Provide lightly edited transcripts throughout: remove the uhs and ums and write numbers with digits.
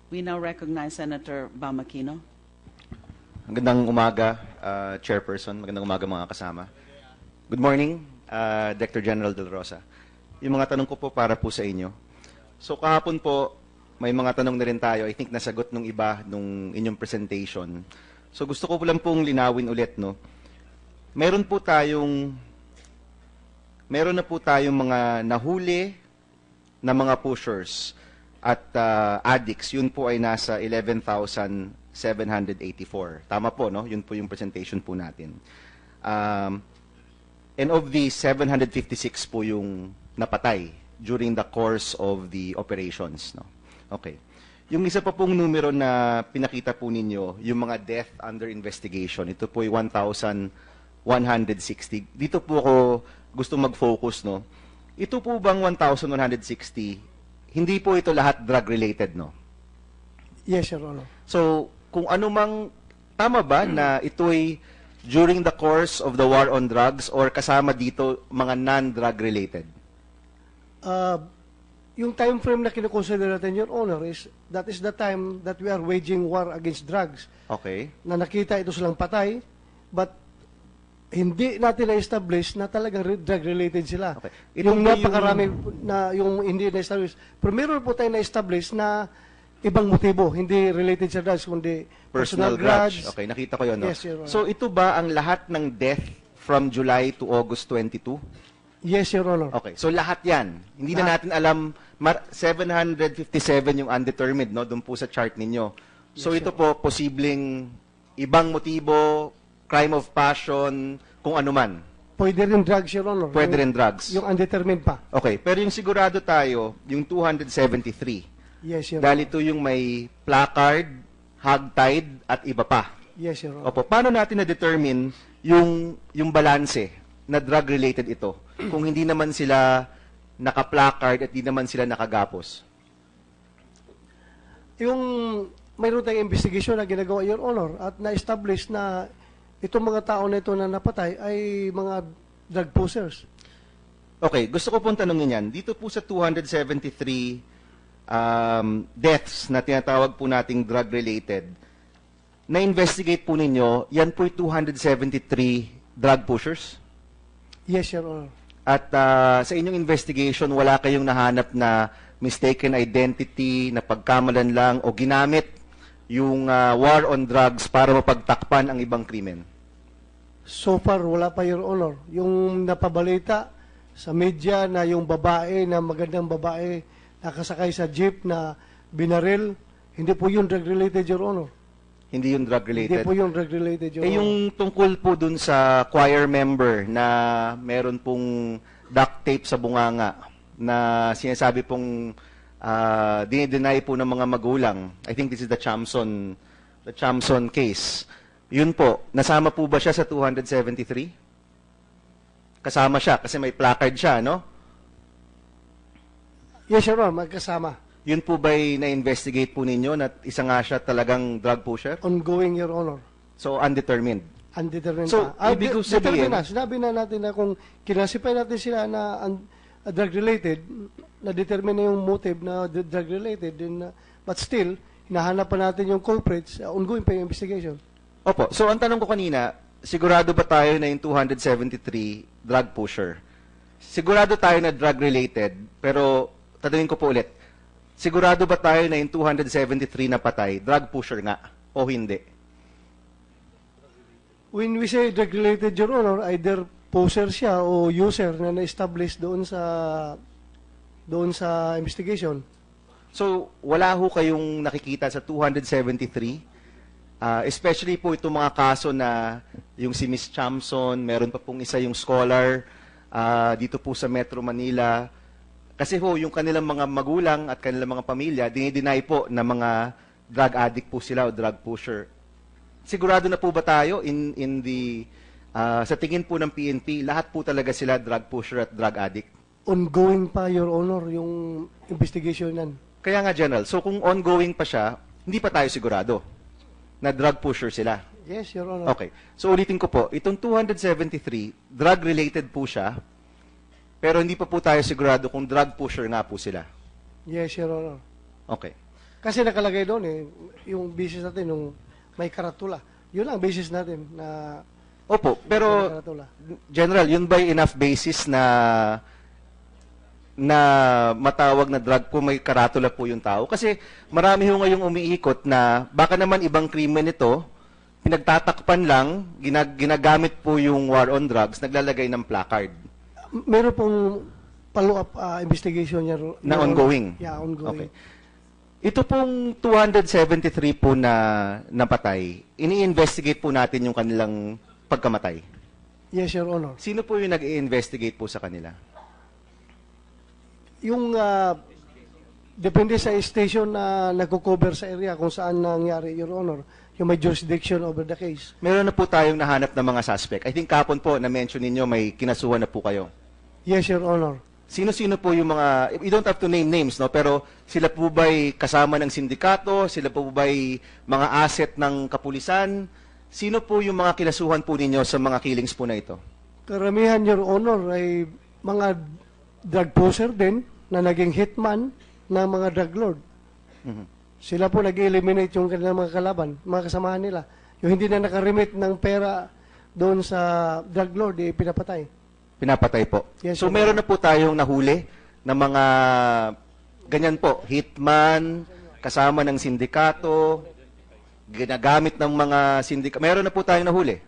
We now recognize Senator Bamakino. Magandang umaga, Chairperson. Magandang umaga, mga kasama. Good morning, Director General Del Rosa. Yung mga tanong ko po para po sa inyo. So kahapon po, may mga tanong na rin tayo. I think nasagot nung iba nung inyong presentation. So gusto ko po lang pong linawin ulit, no? Meron na po tayong mga nahuli na mga pushers at addicts. Yun po ay nasa 11,784. Tama po, no? Yun po yung presentation po natin. And of these, 756 po yung napatay during the course of the operations, no? Okay. Yung isa pa pong numero na pinakita po ninyo, yung mga death under investigation, ito po ay 1,160. Dito po ako gusto mag-focus, no? Ito po bang 1,160, hindi po ito lahat drug-related, no? Yes, Your Honor. So, kung ano mang, tama ba na ito ay during the course of the war on drugs or kasama dito mga non-drug-related? Yung time frame na kinukonsider natin, Your Honor, that is the time that we are waging war against drugs. Okay. Na nakita ito silang patay, but hindi natin na-establish na talagang drug-related sila. Okay. Yung napakarami na yung hindi na-establish. Pero meron po tayo na-establish na ibang motibo, hindi related sa drugs, kundi Personal grudge. Okay, nakita ko yun, no? Yes, Your Honor. So, ito ba ang lahat ng death from July to August 22? Yes, Your Honor. Okay, so lahat yan. Hindi na natin alam, 757 yung undetermined, no? Doon po sa chart ninyo. So, Yes, ito po, posibleng ibang motibo, crime of passion, kung ano man. Pwede rin drugs, Your Honor. Pwede rin drugs. Yung undetermined pa. Okay, pero yung sigurado tayo, yung 273. Yes, Your Honor. Dahil ito yung may placard, hogtied, at iba pa. Yes, Your Honor. Opo, paano natin na-determine yung balanse na drug-related ito kung hindi naman sila naka-placard at hindi naman sila nakagapos? Yung mayroon tayong investigation na ginagawa, Your Honor, at na-establish na itong mga tao na ito na napatay ay mga drug pushers. Okay, gusto ko pong tanongin yan. Dito po sa 273 deaths na tinatawag po nating drug-related, na-investigate po ninyo, yan po 273 drug pushers? Yes, Your Honor. At sa inyong investigation, wala kayong nahanap na mistaken identity, na pagkamalan lang, o ginamit yung war on drugs para mapagtakpan ang ibang krimen? So far, wala pa, Your Honor. Yung napabalita sa media na yung babae, na magandang babae, nakasakay sa jeep na binaril, hindi po yung drug-related, Your Honor. Hindi yung drug-related? Hindi po yung drug-related, Your Honor. Yung tungkol po dun sa choir member na meron pong duct tape sa bunganga na sinasabi pong dinideny po ng mga magulang. I think this is the Chamson case. Yun po, nasama po ba siya sa 273? Kasama siya kasi may placard siya, no? Yes, Your Honor, magkasama. Yun po ba'y na-investigate po ninyo na isa nga siya talagang drug pusher? Ongoing, Your Honor. So, undetermined? Undetermined So, pa. ibig ko sabihin- Sinabi na natin na kung kinasipay natin sila na drug-related, na-determine na yung motive na drug-related, but still, hinahanap pa natin yung culprits, ongoing pa yung investigation. Opo. So, ang tanong ko kanina, sigurado ba tayo na yung 273 drug pusher? Sigurado tayo na drug-related, pero tatanungin ko po ulit, sigurado ba tayo na yung 273 na patay, drug pusher nga, o hindi? When we say drug-related, Your Honor, either poser siya o user na na-establish doon sa investigation. So, wala ho kayong nakikita sa 273? Especially po itong mga kaso na yung si Miss Chamson, meron pa pong isa yung scholar dito po sa Metro Manila. Kasi ho, yung kanilang mga magulang at kanilang mga pamilya, dinideny po na mga drug addict po sila o drug pusher. Sigurado na po ba tayo sa tingin po ng PNP, lahat po talaga sila drug pusher at drug addict? Ongoing pa, Your Honor, yung investigation nan. Kaya nga, General, so kung ongoing pa siya, hindi pa tayo sigurado na drug pusher sila. Yes, Your Honor. Okay. So ulitin ko po, itong 273, drug-related po siya, pero hindi pa po tayo sigurado kung drug pusher nga po sila. Yes, Your Honor. Okay. Kasi nakalagay doon yung basis natin, yung may karatula. Yun ang basis natin na Opo, may pero karatula. General, yun ba enough basis na matawag na drug kung may karatula po yung tao? Kasi marami ho ngayong umiikot na baka naman ibang krimen ito, pinagtatakpan lang, ginagamit po yung war on drugs, naglalagay ng placard Meron pong follow-up investigation niya. na ongoing. Yeah, ongoing. Okay. Ito pong 273 po na napatay, ini-investigate po natin yung kanilang pagkamatay. Yes, Your Honor. Sino po yung nag-i-investigate po sa kanila? Yung depende sa station na nagko-cover sa area kung saan nangyari, Your Honor, yung may jurisdiction over the case. Meron na po tayong nahanap na mga suspect. I think kapon po na-mention ninyo may kinasuhan na po kayo. Yes, Your Honor. Sino-sino po yung mga, you don't have to name names, no? Pero sila po ba'y kasama ng sindikato? Sila po ba'y mga asset ng kapulisan? Sino po yung mga kinasuhan po ninyo sa mga killings po na ito? Karamihan, Your Honor, ay mga drug pusher din na naging hitman ng mga drug lord. Mhm. Sila po nag-eliminate yung kanilang mga kalaban, mga kasamahan nila. Yung hindi na nakaremit ng pera doon sa drug lord, pinapatay. Pinapatay po. Yes, So Your meron na po tayong nahuli na mga ganyan po, hitman, kasama ng sindikato, ginagamit ng mga sindikato. Meron na po tayong nahuli.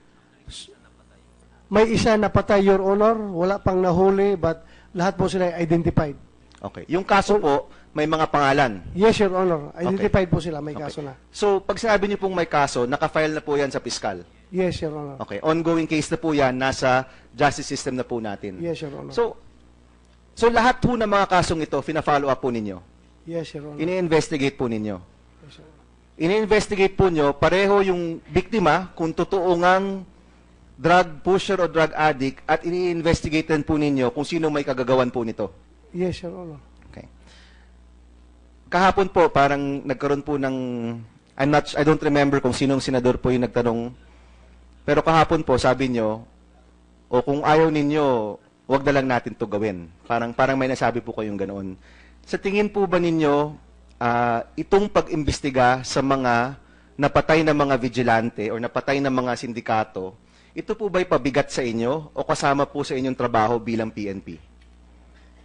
May isa na patay, Your Honor, wala pang nahuli, but lahat po sila identified. Okay. Yung kaso po, may mga pangalan. Yes, Your Honor, identified po sila, may kaso na. So, pag sinabi niyo pong may kaso, nakafile na po yan sa piskal. Yes, Your Honor. Okay. Ongoing case na po yan, nasa justice system na po natin. Yes, Your Honor. So lahat po ng mga kasong ito, fina-follow up po ninyo. Yes, Your Honor. Ini-investigate po ninyo. Yes, Your Honor. Ini-investigate po nyo, pareho yung biktima, kung totoo ngang drug pusher o drug addict, at ini-investigate din po ninyo kung sino may kagagawan po nito. Yes, Your Honor. Okay. Kahapon po, parang nagkaroon po ng, I don't remember kung sinong senador po yung nagtanong, pero kahapon po, sabi nyo, o kung ayaw ninyo, wag na lang natin to gawin. Parang may nasabi po kayong ganoon. Sa tingin po ba ninyo, itong pag-imbestiga sa mga napatay na mga vigilante o napatay na mga sindikato, ito po ba'y pabigat sa inyo o kasama po sa inyong trabaho bilang PNP?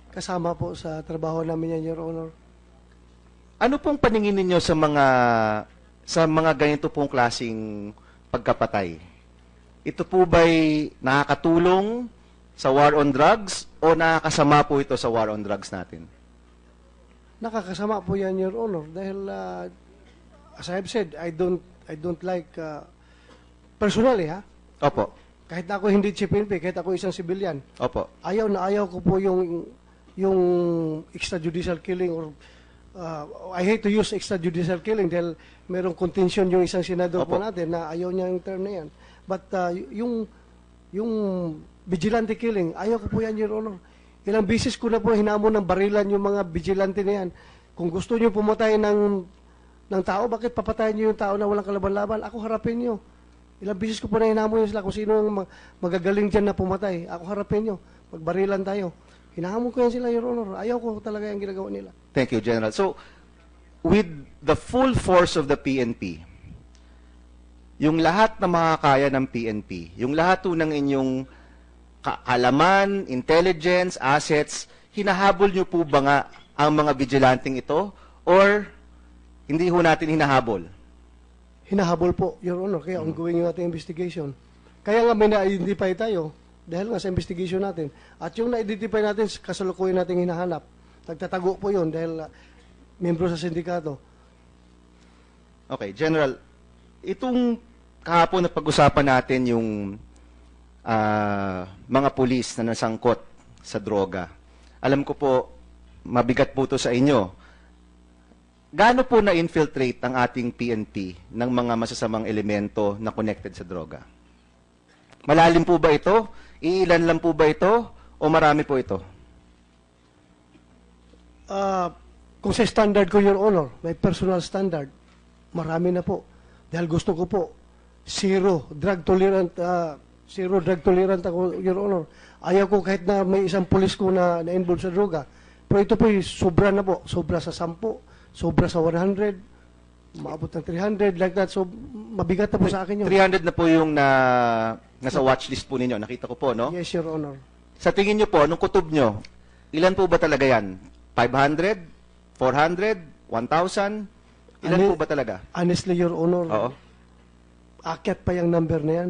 Kasama po sa trabaho namin yan, Your Honor. Ano pong paningin ninyo sa mga ganito pong klaseng pagkapatay? Ito po ba'y nakakatulong sa war on drugs o nakakasama po ito sa war on drugs natin? Nakakasama po yan, Your Honor, dahil as I have said, I don't like personally, Opo. kahit ako hindi chief PNP, kahit ako isang civilian, Opo. ayaw na ayaw ko po yung extrajudicial killing or I hate to use extrajudicial killing dahil merong contention yung isang senador po Opo. natin na ayaw niya yung term na yan. But yung vigilante killing, ayaw ko po yan, Your Honor. Ilang bisis ko na po hinamon ng barilan yung mga vigilante na yan. Kung gusto niyo pumatay ng tao, bakit papatayin niyo yung tao na walang kalaban-laban? Ako harapin niyo. Ilang bisis ko po na hinamon sila kung sino ang magagaling dyan na pumatay. Ako harapin niyo. Magbarilan tayo. Hinahamon ko yan sila, Your Honor. Ayaw ko talaga yung ginagawa nila. Thank you, General. So, with the full force of the PNP, yung lahat na makakaya ng PNP, yung lahat ng inyong kaalaman, intelligence, assets, hinahabol nyo po ba nga ang mga vigilanting ito? Or hindi ho natin hinahabol? Hinahabol po, Your Honor. Kaya ongoing yung ating investigation. Kaya nga may na-identify tayo dahil nga sa investigation natin. At yung na-identify natin, kasalukuyan natin hinahanap. Nagtatago po yun dahil membro sa sindikato. Okay, General, itong kahapon na pag-usapan natin yung mga pulis na nasangkot sa droga. Alam ko po, mabigat po ito sa inyo. Gaano po na-infiltrate ang ating PNP ng mga masasamang elemento na connected sa droga? Malalim po ba ito? Iilan lang po ba ito? O marami po ito? Kung sa standard ko, Your Honor, may personal standard, marami na po. Dahil gusto ko po, zero drug tolerant ako, Your Honor. Ayaw ko kahit na may isang pulis ko na involved sa droga. Pero ito po sobra na po. Sobra sa 10, sobra sa 100, maabot ng 300, like that. So, mabigat na po sa akin yun. 300 na po yung nasa watchlist po ninyo. Nakita ko po, no? Yes, Your Honor. Sa tingin nyo po, anong kutob nyo? Ilan po ba talaga yan? 500? 400? 1,000? Ilan po ba talaga? Honestly, Your Honor, Oo. akyat pa yung number na yan.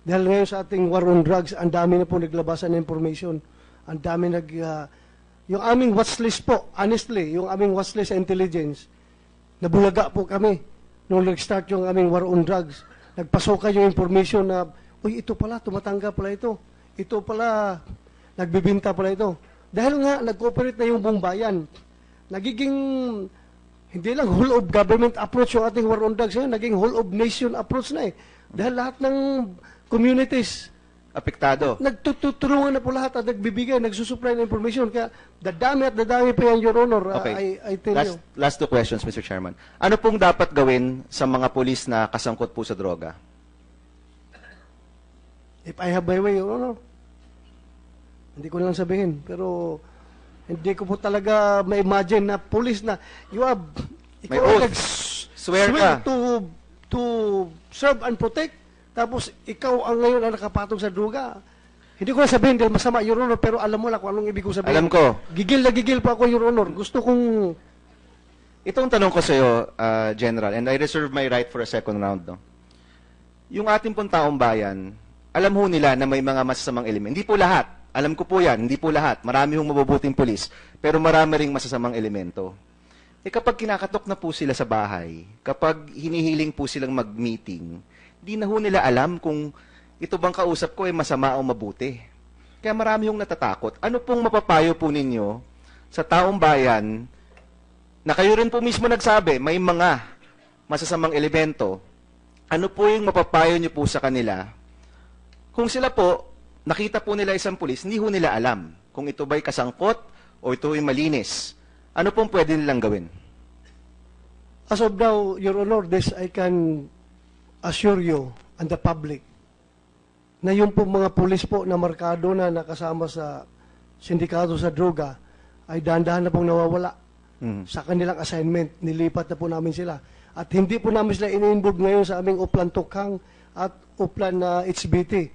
Dahil ngayon sa ating war on drugs, ang dami na po naglabasan ng information. Ang dami yung aming watchlist po, honestly, yung aming watchlist sa intelligence, nabulaga po kami nung nag-start yung aming war on drugs. Nagpasokan yung information na, uy, ito pala, tumatanggap pala ito. Ito pala, nagbibinta pala ito. Dahil nga, nag-cooperate na yung buong bayan. Nagiging, hindi lang whole of government approach yung ating war on drugs, naging whole of nation approach na eh. Dahil lahat ng communities, Apektado. nagtutulungan na po lahat at nagbibigay, nagsusupply ng information. Kaya, dadami pa yan, Your Honor. Okay. I tell you. Last two questions, Mr. Chairman. Ano pong dapat gawin sa mga pulis na kasangkot po sa droga? If I have my way, Your Honor, hindi ko na lang sabihin. Pero, hindi ko po talaga ma-imagine na police na, May oath. Swear ka. to serve and protect. Tapos, ikaw ang ngayon ang nakapatong sa droga. Hindi ko na sabihin dahil masama, Your Honor, pero alam mo lang kung anong ibig ko sabihin. Alam ko. Gigil na gigil pa ako, Your Honor. Gusto kong... Itong tanong ko sa iyo, General, and I reserve my right for a second round. No? Yung ating pong taong bayan, alam ho nila na may mga masasamang elemento. Hindi po lahat. Alam ko po yan, hindi po lahat. Marami hong mabubuting pulis, pero marami ring masasamang elemento. Kapag kinakatok na po sila sa bahay, kapag hinihiling po silang mag-meeting, di na ho nila alam kung ito bang kausap ko ay masama o mabuti. Kaya marami yung natatakot. Ano pong mapapayo po ninyo sa taong bayan na kayo rin po mismo nagsabi, may mga masasamang elemento, ano po yung mapapayo niyo po sa kanila? Kung sila po, nakita po nila isang pulis, hindi ho nila alam kung ito ba'y kasangkot o ito ay malinis. Ano pong pwede nilang gawin? As of now, Your Honor, this I can assure you and the public na yung po mga pulis po na markado na nakasama sa sindikato sa droga ay dahan-dahan na pong nawawala sa kanilang assignment. Nilipat na po namin sila. At hindi po namin sila in-involve ngayon sa aming Uplan Tukhang at Uplan HBT.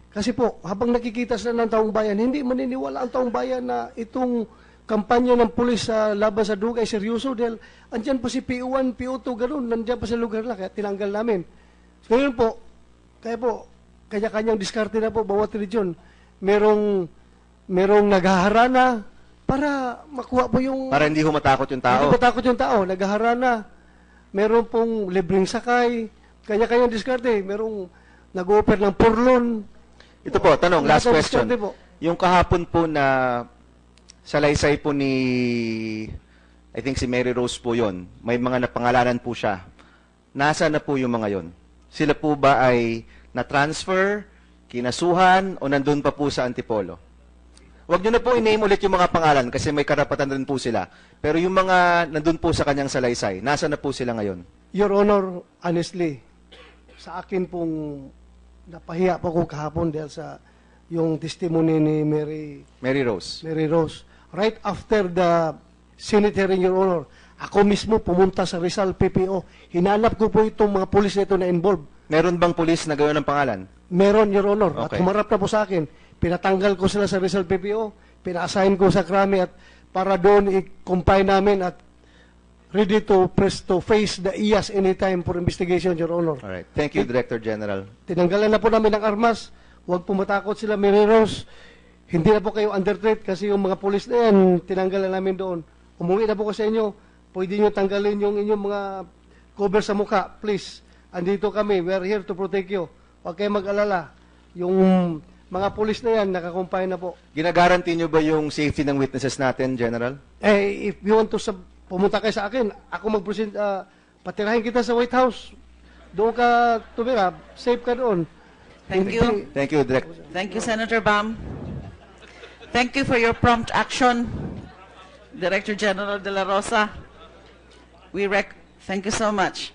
Kasi po, habang nakikita sila ng taong bayan, hindi maniniwala ang taong bayan na itong kampanya ng pulis sa laban sa droga ay seryoso dahil andyan pa si PO1, PO2, gano'n, nandyan pa sa lugar na, kaya tinanggal namin. Ngayon po, kanya-kanyang diskarte na po, bawat region. Merong naghaharana para makuha po yung... Para hindi ho matakot yung tao. Hindi matakot yung tao, naghaharana. Meron pong libreng sakay, kanya-kanyang diskarte. Merong nag-offer ng purlon. Ito po, tanong, last Lahat ng question. diskarte po. Yung kahapon po na salaysay po ni, I think si Mary Rose po yon. May mga napangalanan po siya. Nasaan na po yung mga yon? Sila po ba ay na-transfer, kinasuhan, o nandun pa po sa Antipolo? Huwag nyo na po i-name ulit yung mga pangalan kasi may karapatan rin po sila. Pero yung mga nandun po sa kanyang salaysay, nasaan na po sila ngayon? Your Honor, honestly, sa akin pong napahiya po ko kahapon dahil sa yung testimony ni Mary Rose. Right after the Senate hearing, Your Honor, ako mismo pumunta sa Rizal PPO. Hinanap ko po itong mga pulis na ito na involved. Meron bang pulis na gayon ng pangalan? Meron, Your Honor. At Okay. humarap na po sa akin. Pinatanggal ko sila sa Rizal PPO. Pina-assign ko sa Krami at para doon i-compile namin at ready to face the IAS anytime for investigation, Your Honor. Alright. Thank you, Director General. Tinanggalan na po namin ng armas. Huwag po matakot sila, Mary Rose. Hindi na po kayo under threat kasi yung mga pulis na yan, tinanggalan namin doon. Umuwi na po ko sa inyo. Pwede nyo tanggalin yung inyong mga cover sa mukha. Please. Andito kami. We are here to protect you. Huwag kayo mag-alala. Yung mga pulis na yan, nakakumpay na po. Ginagaranti nyo ba yung safety ng witnesses natin, General? If you want to pumunta kayo sa akin, ako mag-present, patirahin kita sa White House. Doon ka tumira. Safe ka doon. Thank you. Thank you, Director. Thank you, Senator Bam. Thank you for your prompt action, Director General De La Rosa. Thank you so much.